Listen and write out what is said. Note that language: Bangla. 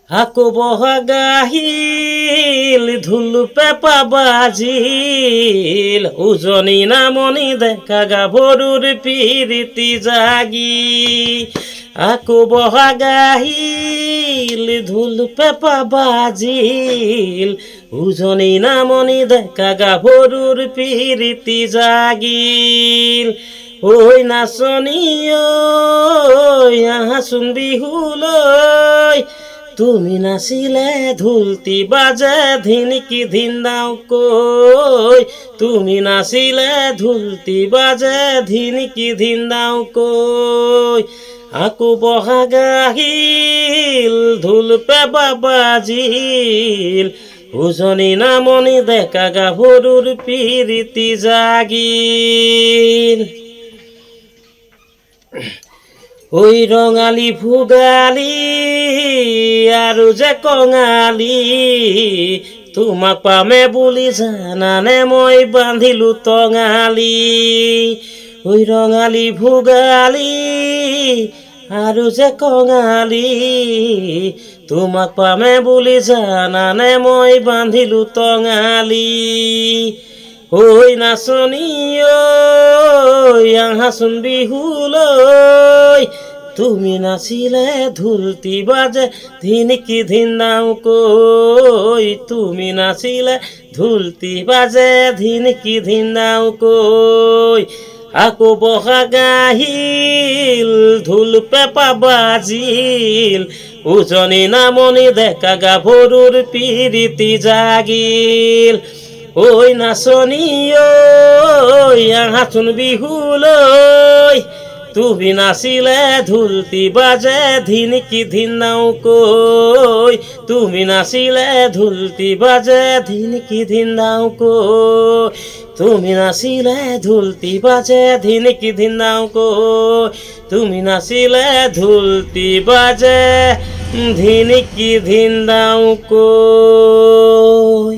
আকো বহা গাহিল ধুল পেপা বাজিল উজনি নামনি দেখা গা ভরুর পিরিতি জাগি আকো বহা গাহিল ধুল পেপা বাজিল উজনি নামনি দেখা গা ভরুর পিরিতি জাগিল ওই নাচনি ওই হাসুন বিহুলই তুমি নাচিলে ঢুলতি বাজে ধিনকি ধিন দাও কই তুমি নাচিলে ঢুলতি বাজে ধিনকি ধিন দাও কই আকো বহা গাহিল ঢোল পেপা বাজিল উজনি নামনি দেখা গা ভরুর পিরিতি জাগিল ওই রঙালী ভোগালী আৰু যে কঙালী তোমাক পামে বুলি জানানে মই বান্ধিলো টঙালী ওই ৰঙালী ভোগালী আৰু যে কঙালী তোমাক পামে বুলি জানানে মই বান্ধিলো টঙালী ওই নাচনি ওই হাসুন বিহুলই তুমি নাচিলে ঢুলতি বাজে ধিনকি ধিন দাও কই তুমি নাচিলে ঢুলতি বাজে ধিনকি ধিন দাও কই আকো বহা গাহিল ঢোল পেপা বাজিল উজনি নামনি দেখা গা ভরুর পিরিতি জাগিল ওই নাচনি ওই হাসুন বিহুলই তুমি নাচিলে ঢুলতি বাজে ধিনকি ধিন দাও কই তুমি নাচিলে ঢুলতি বাজে ধিনকি ধিন দাও কই তুমি নাচিলে ঢুলতি বাজে ধিনকি ধিন দাও কই তুমি নাচিলে ঢুলতি বাজে ধিনকি ধিন দাও কই।